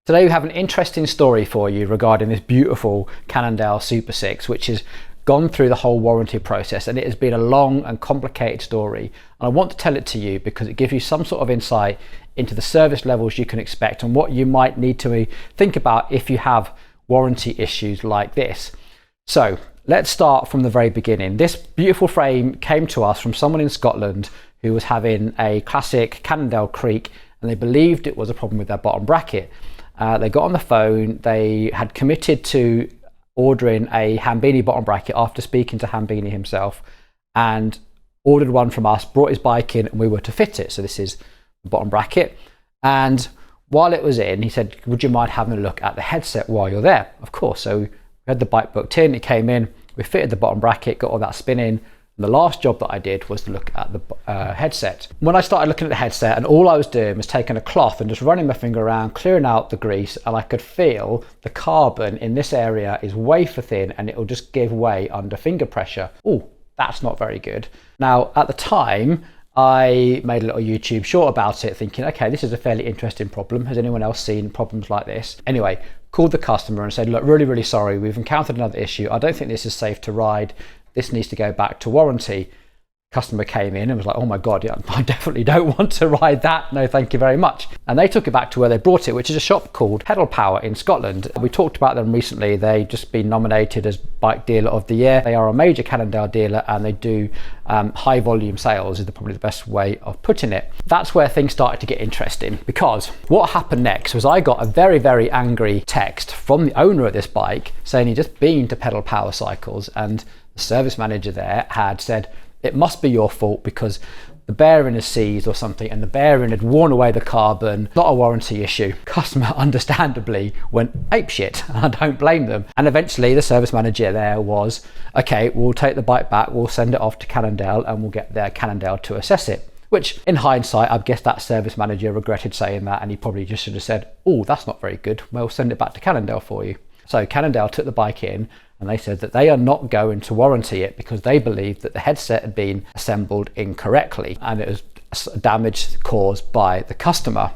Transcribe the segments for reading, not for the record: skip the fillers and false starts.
Today we have an interesting story for you regarding this beautiful Cannondale SuperSix, which has gone through the whole warranty process, and it has been a long and complicated story. And I want to tell it to you because it gives you some sort of insight into the service levels you can expect and what you might need to think about if you have warranty issues like this. So let's start from the very beginning. This beautiful frame came to us from someone in Scotland who was having a classic Cannondale creak, and they believed it was a problem with their bottom bracket. They got on the phone, they had committed to ordering a Hambini bottom bracket after speaking to Hambini himself, and ordered one from us, brought his bike in, and we were to fit it. So this is the bottom bracket. And while it was in, he said, would you mind having a look at the headset while you're there? Of course. So we had the bike booked in, it came in, we fitted the bottom bracket, got all that spinning. And the last job that I did was to look at the headset. When I started looking at the headset, and all I was doing was taking a cloth and just running my finger around, clearing out the grease, and I could feel the carbon in this area is wafer thin and it will just give way under finger pressure. Oh, that's not very good. Now, at the time, I made a little YouTube short about it, thinking, okay, this is a fairly interesting problem. Has anyone else seen problems like this? Anyway, called the customer and said, look, really sorry, we've encountered another issue. I don't think this is safe to ride. This needs to go back to warranty. Customer came in and was like, oh my God, yeah, I definitely don't want to ride that. No, thank you very much. And they took it back to where they brought it, which is a shop called Pedal Power in Scotland. We talked about them recently. They've just been nominated as Bike Dealer of the Year. They are a major Cannondale dealer, and they do high volume sales is probably the best way of putting it. That's where things started to get interesting, because what happened next was I got a very angry text from the owner of this bike saying he'd just been to Pedal Power Cycles, and the service manager there had said, it must be your fault because the bearing is seized or something, and the bearing had worn away the carbon, not a warranty issue. Customer understandably went apeshit, and I don't blame them. And eventually the service manager there was, okay, we'll take the bike back, we'll send it off to Cannondale and we'll get their Cannondale to assess it. Which in hindsight, I guess that service manager regretted saying that, and he probably just should have said, oh, that's not very good, we'll send it back to Cannondale for you. So Cannondale took the bike in, and they said that they are not going to warranty it because they believed that the headset had been assembled incorrectly and it was damage caused by the customer.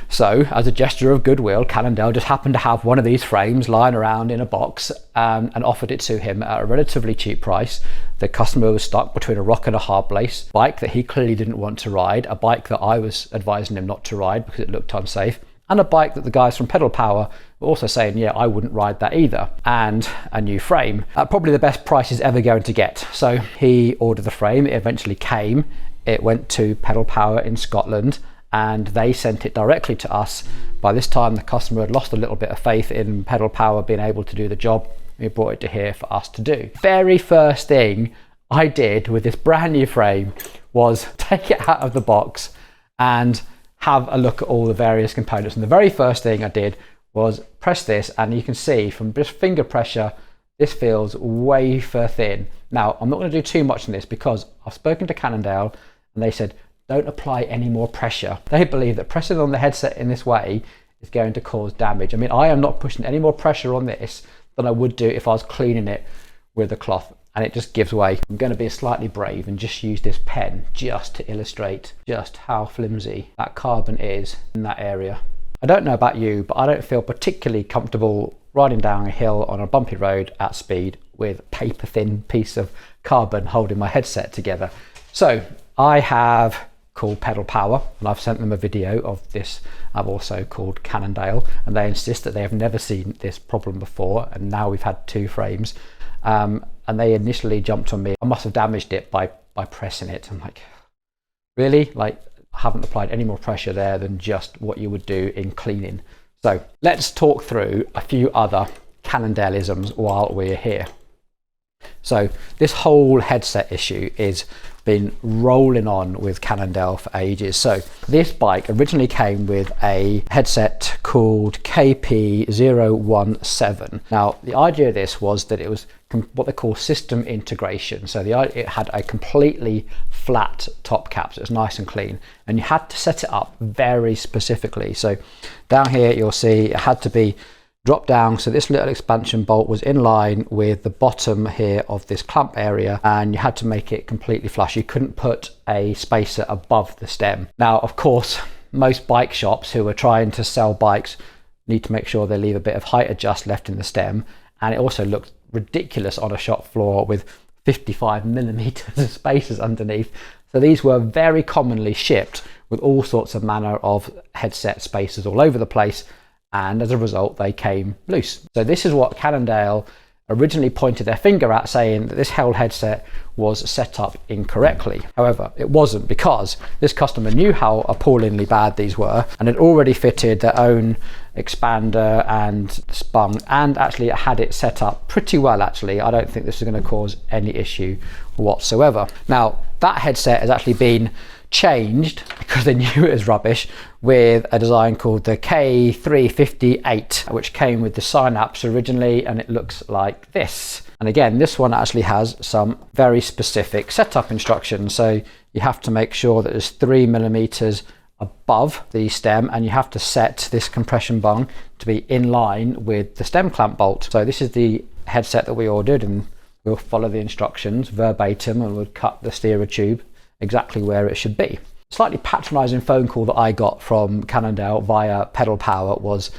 So as a gesture of goodwill, Cannondale just happened to have one of these frames lying around in a box and offered it to him at a relatively cheap price. The customer was stuck between a rock and a hard place, bike that he clearly didn't want to ride, a bike that I was advising him not to ride because it looked unsafe, and a bike that the guys from Pedal Power were also saying, yeah, I wouldn't ride that either, and a new frame. Probably the best price he's ever going to get. So he ordered the frame, it eventually came, it went to Pedal Power in Scotland, and they sent it directly to us. By this time, the customer had lost a little bit of faith in Pedal Power being able to do the job. We brought it to here for us to do. Very first thing I did with this brand new frame was take it out of the box and have a look at all the various components. And the very first thing I did was press this, and you can see from just finger pressure, this feels wafer thin. Now, I'm not going to do too much on this because I've spoken to Cannondale and they said, don't apply any more pressure. They believe that pressing on the headset in this way is going to cause damage. I mean, I am not pushing any more pressure on this than I would do if I was cleaning it with a cloth, and it just gives way. I'm going to be slightly brave and just use this pen just to illustrate just how flimsy that carbon is in that area. I don't know about you, but I don't feel particularly comfortable riding down a hill on a bumpy road at speed with a paper thin piece of carbon holding my headset together. So I have called Pedal Power, and I've sent them a video of this. I've also called Cannondale, and they insist that they have never seen this problem before, and now we've had two frames. And they initially jumped on me. I must have damaged it by pressing it. I'm like, really? Like, I haven't applied any more pressure there than just what you would do in cleaning. So let's talk through a few other Cannondale-isms while we're here. So this whole headset issue is been rolling on with Cannondale for ages. So this bike originally came with a headset called KP017. Now, the idea of this was that it was what they call system integration. So it had a completely flat top cap, so it was nice and clean, and you had to set it up very specifically. So down here you'll see it had to be drop down, so this little expansion bolt was in line with the bottom here of this clamp area, and you had to make it completely flush. You couldn't put a spacer above the stem. Now, of course, most bike shops who are trying to sell bikes need to make sure they leave a bit of height adjust left in the stem, and it also looks ridiculous on a shop floor with 55 millimeters of spacers underneath. So these were very commonly shipped with all sorts of manner of headset spacers all over the place, and as a result they came loose. So this is what Cannondale originally pointed their finger at, saying that this whole headset was set up incorrectly. However, it wasn't, because this customer knew how appallingly bad these were and had already fitted their own expander and spun, and actually had it set up pretty well. Actually, I don't think this is going to cause any issue whatsoever. Now, that headset has actually been changed because they knew it was rubbish, with a design called the K358, which came with the Synapse originally, and it looks like this. And again, this one actually has some very specific setup instructions. So you have to make sure that there's 3 millimeters above the stem, and you have to set this compression bung to be in line with the stem clamp bolt. So this is the headset that we ordered, and we'll follow the instructions verbatim, and we'll cut the steerer tube exactly where it should be. Slightly patronizing phone call that I got from Cannondale via Pedal Power was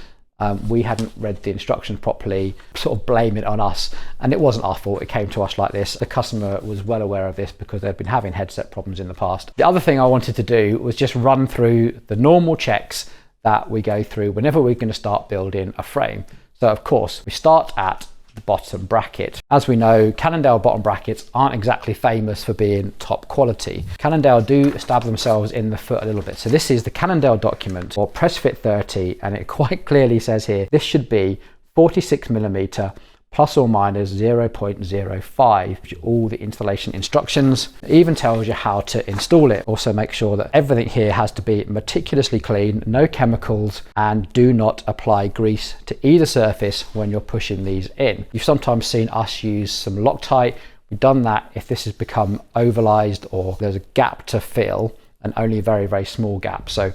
we hadn't read the instructions properly, sort of blame it on us, and it wasn't our fault. It came to us like this. The customer was well aware of this because they've been having headset problems in the past. The other thing I wanted to do was just run through the normal checks that we go through whenever we're going to start building a frame. So of course we start at the bottom bracket. As we know, Cannondale bottom brackets aren't exactly famous for being top quality. Cannondale do stab themselves in the foot a little bit. So this is the Cannondale document, or press fit 30, and it quite clearly says here this should be 46 millimeter plus or minus 0.05, all the installation instructions. It even tells you how to install it. Also make sure that everything here has to be meticulously clean, no chemicals, and do not apply grease to either surface when you're pushing these in. You've sometimes seen us use some Loctite. We've done that if this has become ovalized or there's a gap to fill, and only a very, very small gap. So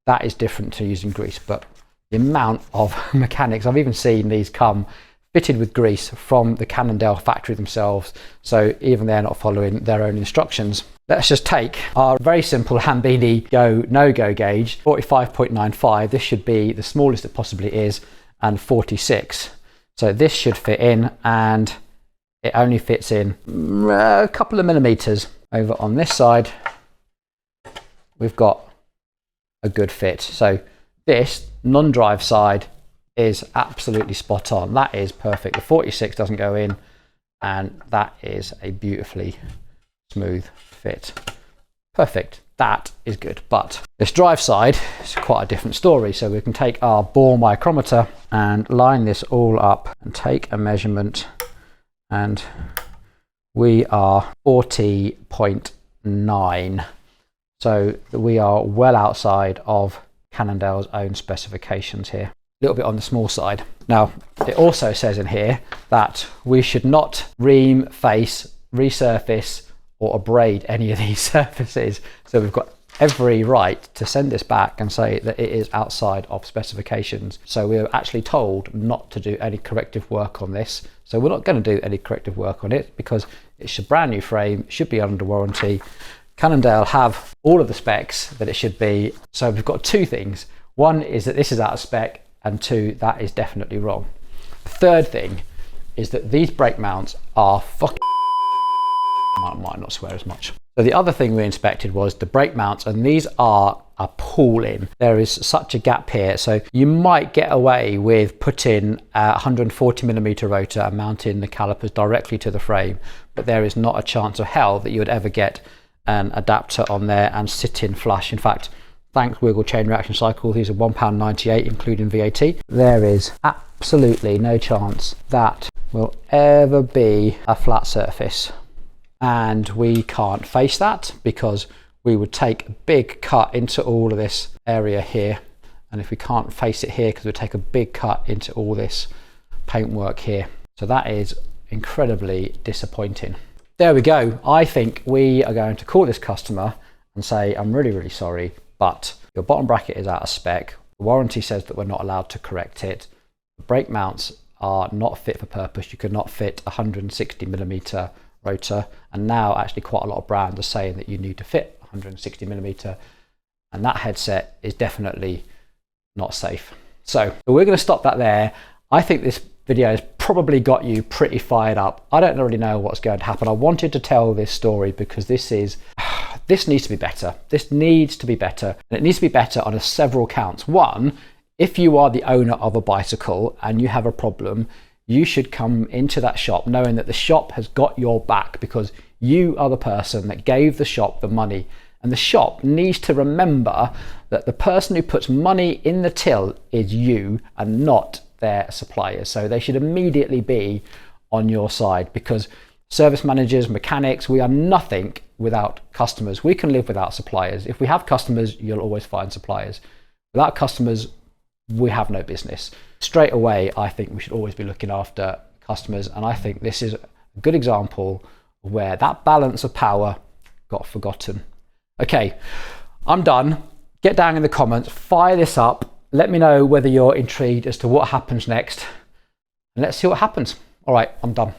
that is different to using grease. But the amount of mechanics, I've even seen these come fitted with grease from the Cannondale factory themselves, so even they're not following their own instructions. Let's just take our very simple Hambini go no-go gauge, 45.95. This should be the smallest it possibly is, and 46. So this should fit in, and it only fits in a couple of millimeters. Over on this side, we've got a good fit. So this non-drive side is absolutely spot on. That is perfect. The 46 doesn't go in, and that is a beautifully smooth fit. Perfect. That is good. But this drive side is quite a different story. So we can take our bore micrometer and line this all up and take a measurement, and we are 40.9. So we are well outside of Cannondale's own specifications here. A little bit on the small side. Now, it also says in here that we should not ream, face, resurface, or abrade any of these surfaces. So we've got every right to send this back and say that it is outside of specifications. So we were actually told not to do any corrective work on this. So we're not going to do any corrective work on it because it's a brand new frame, should be under warranty. Cannondale have all of the specs that it should be. So we've got two things. One is that this is out of spec, and two, that is definitely wrong. The third thing is that these brake mounts are fucking might not swear as much. So the other thing we inspected was the brake mounts, and these are appalling. There is such a gap here. So you might get away with putting a 140 millimeter rotor and mounting the calipers directly to the frame, but there is not a chance of hell that you would ever get an adapter on there and sit in flush. In fact, thanks Wiggle Chain Reaction Cycle, these are £1.98 including VAT. There is absolutely no chance that will ever be a flat surface. And we can't face that because we would take a big cut into all of this area here. And if we can't face it here, because we take a big cut into all this paintwork here. So that is incredibly disappointing. There we go. I think we are going to call this customer and say, I'm really, really sorry, but your bottom bracket is out of spec. The warranty says that we're not allowed to correct it. The brake mounts are not fit for purpose. You could not fit a 160 millimeter rotor, and now actually quite a lot of brands are saying that you need to fit 160 millimeter, and that headset is definitely not safe. So we're going to stop that there. I think this video has probably got you pretty fired up. I don't really know what's going to happen. I wanted to tell this story because this needs to be better. This needs to be better, and it needs to be better on several counts. One, if you are the owner of a bicycle and you have a problem, you should come into that shop knowing that the shop has got your back, because you are the person that gave the shop the money. And the shop needs to remember that the person who puts money in the till is you and not their suppliers. So they should immediately be on your side, because service managers, mechanics, we are nothing without customers. We can live without suppliers. If we have customers, you'll always find suppliers. Without customers, we have no business. Straight away, I think we should always be looking after customers. And I think this is a good example where that balance of power got forgotten. Okay, I'm done. Get down in the comments, fire this up. Let me know whether you're intrigued as to what happens next. And let's see what happens. All right, I'm done.